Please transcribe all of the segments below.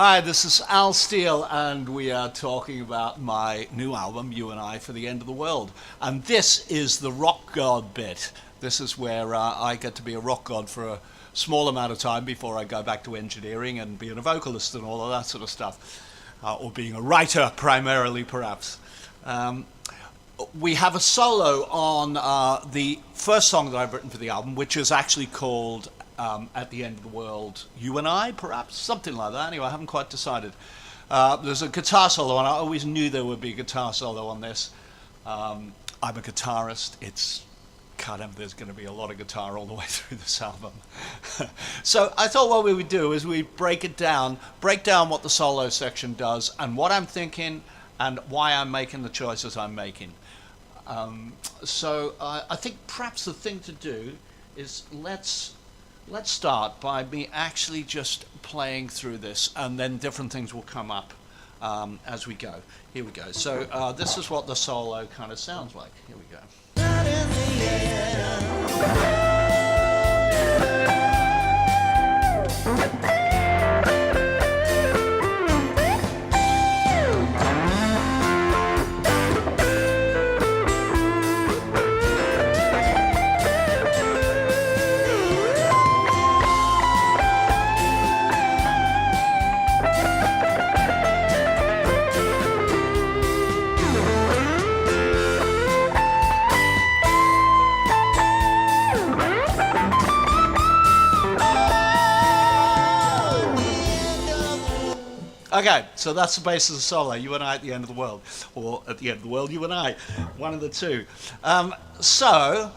Hi, this is Al Steele, and we are talking about my new album, You and I, for the End of the World. And this is the rock god bit. This is where I get to be a rock god for a small amount of time before I go back to engineering and being a vocalist and all of that sort of stuff. Or being a writer, primarily, perhaps. We have a solo on the first song that I've written for the album, which is actually called At the End of the World, You and I, perhaps, something like that. Anyway, I haven't quite decided. There's a guitar solo, and I always knew there would be a guitar solo on this. I'm a guitarist. It's kind of, there's going to be a lot of guitar all the way through this album. So I thought what we would do is we break down what the solo section does, and what I'm thinking, and why I'm making the choices I'm making. So I think perhaps the thing to do is let's start by me actually just playing through this, and then different things will come up as we go. Here we go. So this is what the solo kind of sounds like. Here we go. Okay, so that's the basis of the solo, You and I at the End of the World, or At the End of the World, You and I, one of the two. So,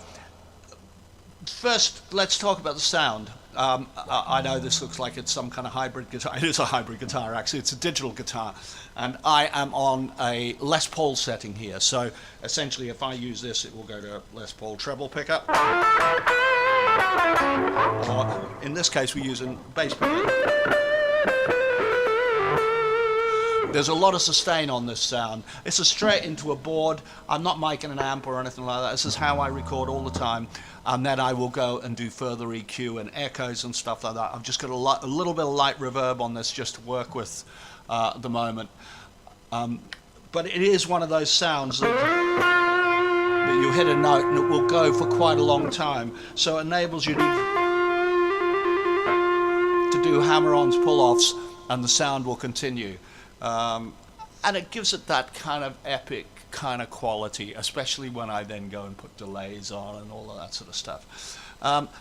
first, let's talk about the sound. I know this looks like it's some kind of hybrid guitar. It is a hybrid guitar, actually. It's a digital guitar. And I am on a Les Paul setting here. So, essentially, if I use this, it will go to Les Paul treble pickup. Or, in this case, we're using bass pickup. There's a lot of sustain on this sound. It's a straight into a board. I'm not miking an amp or anything like that. This is how I record all the time. And then I will go and do further EQ and echoes and stuff like that. I've just got a little bit of light reverb on this just to work with at the moment. But it is one of those sounds that you hit a note and it will go for quite a long time. So it enables you to do hammer-ons, pull-offs, and the sound will continue. And it gives it that kind of epic kind of quality, especially when I then go and put delays on and all of that sort of stuff.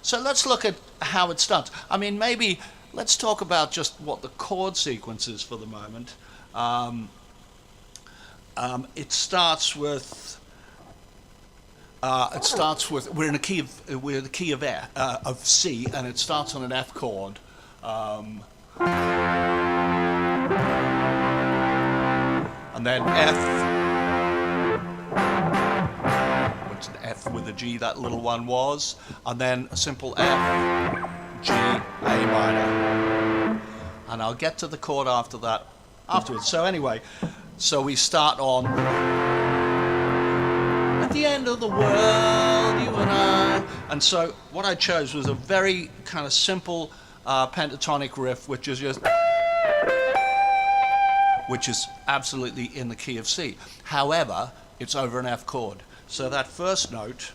So let's look at how it starts. I mean, maybe let's talk about just what the chord sequence is for the moment. It starts with we're in the key of C, and it starts on an F chord. And then F, which an F with a G, that little one was, and then a simple F, G, A minor. And I'll get to the chord after that afterwards. So anyway, so we start on At the End of the World, You and I. And so what I chose was a very kind of simple pentatonic riff, which is absolutely in the key of C. However, it's over an F chord. So that first note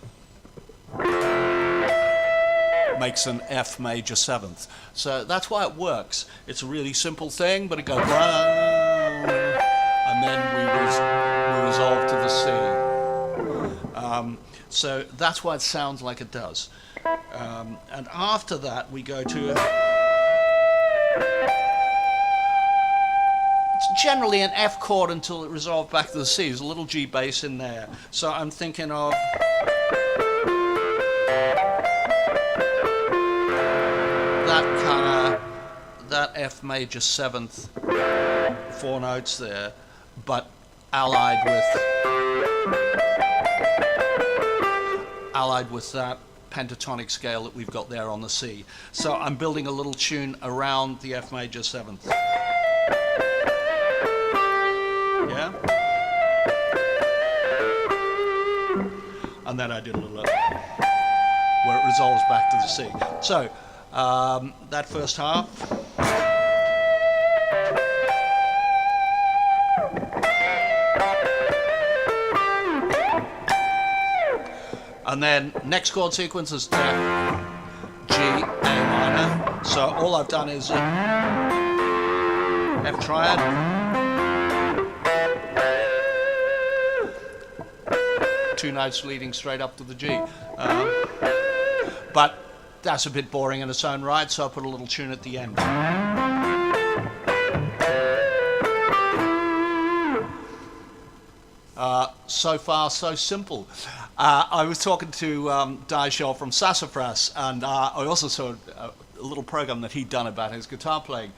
makes an F major seventh. So that's why it works. It's a really simple thing, but it goes and then we resolve to the C. So that's why it sounds like it does. And after that, we go to generally an F chord until it resolved back to the C. There's a little G bass in there. So I'm thinking of that F major seventh, four notes there, but allied with that pentatonic scale that we've got there on the C. So I'm building a little tune around the F major seventh. Yeah? And then I did a little where it resolves back to the C. So that first half. And then next chord sequence is F, G, A minor. So all I've done is F triad, two notes leading straight up to the G. But that's a bit boring in its own right, so I put a little tune at the end. So far, so simple. I was talking to Daishel from Sassafras, and I also saw a little program that he'd done about his guitar playing,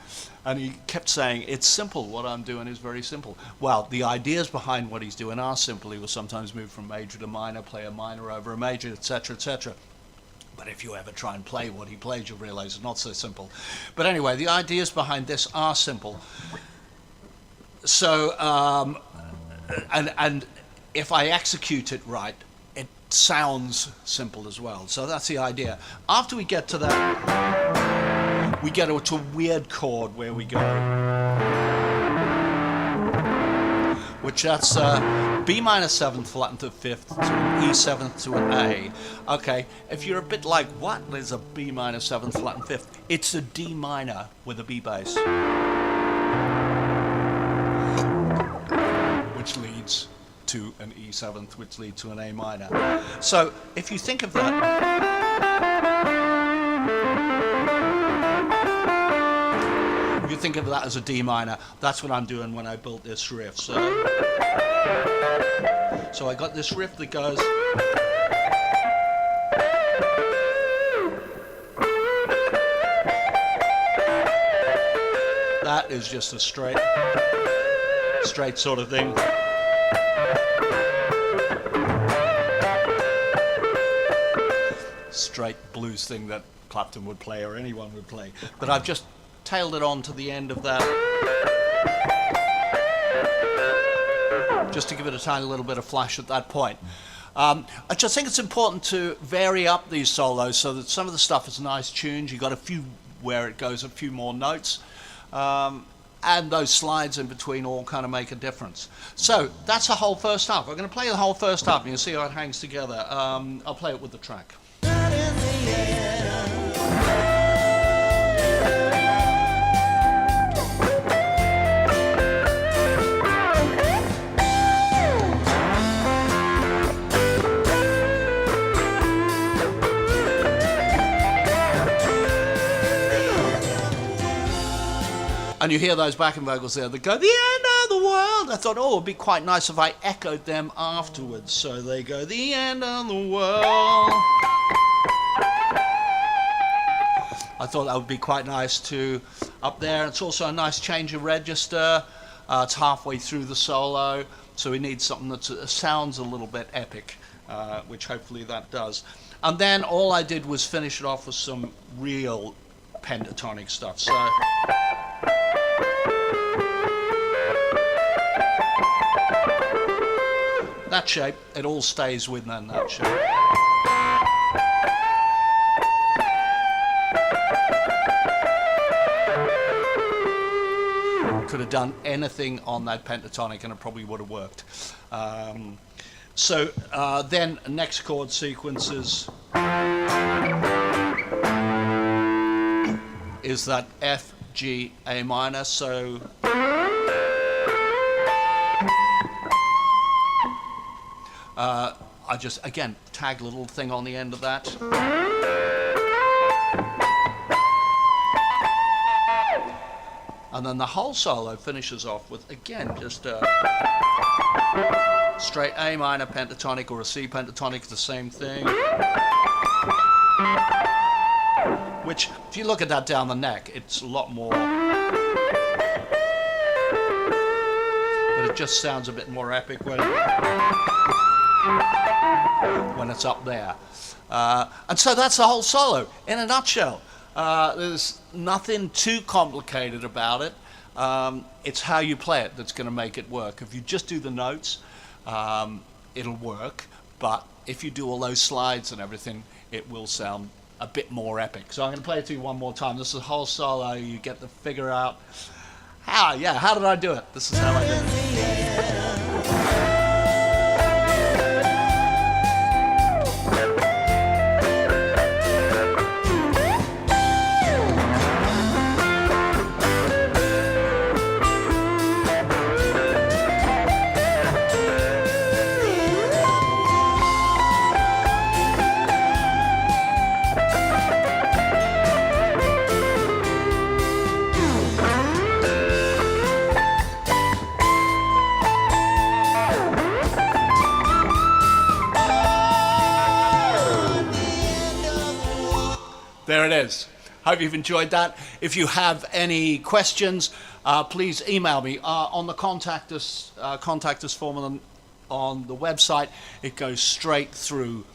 and he kept saying, it's simple, what I'm doing is very simple. Well, the ideas behind what he's doing are simple. He will sometimes move from major to minor, play a minor over a major, etc., etc. But if you ever try and play what he plays, you'll realize it's not so simple. But anyway, the ideas behind this are simple. So, and if I execute it right, it sounds simple as well. So that's the idea. After we get to that, we get to a weird chord where we go, which that's B minor 7th flattened to 5th to an E 7th to an A. Okay, if you're a bit like, what is a B minor 7th flattened 5th? It's a D minor with a B bass, which leads to an E 7th, which leads to an A minor. So if you think of that, if you think of that as a D minor, that's what I'm doing when I built this riff. So I got this riff that goes, that is just a straight sort of thing. Straight blues thing that Clapton would play or anyone would play. But I've just tailed it on to the end of that, just to give it a tiny little bit of flash at that point. I just think it's important to vary up these solos so that some of the stuff is nice tunes. You got a few where it goes a few more notes, and those slides in between all kind of make a difference. So that's the whole first half. We're going to play the whole first half and you'll see how it hangs together. I'll play it with the track. And you hear those backing vocals there that go, the end of the world. I thought, oh, it would be quite nice if I echoed them afterwards. So they go, the end of the world. I thought that would be quite nice to up there. It's also a nice change of register. It's halfway through the solo, so we need something that sounds a little bit epic, which hopefully that does. And then all I did was finish it off with some real pentatonic stuff. So that shape, it all stays within that shape. Could have done anything on that pentatonic and it probably would have worked. Then next chord sequences is that F, G, A minor. So I just, again, tag a little thing on the end of that. And then the whole solo finishes off with, again, just a straight A minor pentatonic or a C pentatonic, the same thing. Which, if you look at that down the neck, it's a lot more, but it just sounds a bit more epic when it's up there. And so that's the whole solo in a nutshell. There's nothing too complicated about it. It's how you play it that's going to make it work. If you just do the notes, it'll work. But if you do all those slides and everything, it will sound a bit more epic. So I'm going to play it to you one more time. This is a whole solo. You get to figure out how did I do it? This is how I did it. There it is. Hope you've enjoyed that. If you have any questions, please email me on the contact us form on the website. It goes straight through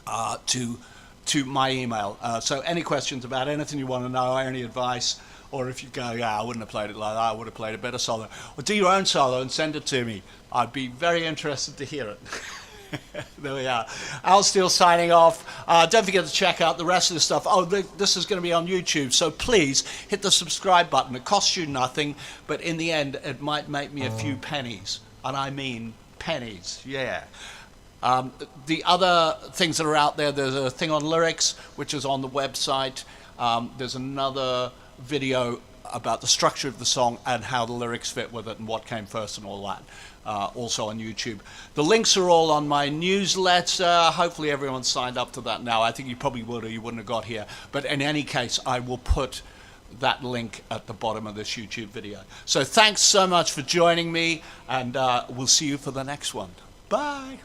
to my email. So any questions about anything you want to know, any advice, or if you go, yeah, I wouldn't have played it like that, I would have played a better solo, or do your own solo and send it to me. I'd be very interested to hear it. There we are. Al Steele signing off. Don't forget to check out the rest of the stuff. Oh, this is going to be on YouTube, so please hit the subscribe button. It costs you nothing, but in the end, it might make me a few pennies. And I mean pennies, yeah. The other things that are out there, there's a thing on lyrics, which is on the website. There's another video about the structure of the song and how the lyrics fit with it and what came first and all that, also on YouTube. The links are all on my newsletter. Hopefully everyone's signed up to that now. I think you probably would, or you wouldn't have got here. But in any case, I will put that link at the bottom of this YouTube video. So thanks so much for joining me, and we'll see you for the next one. Bye.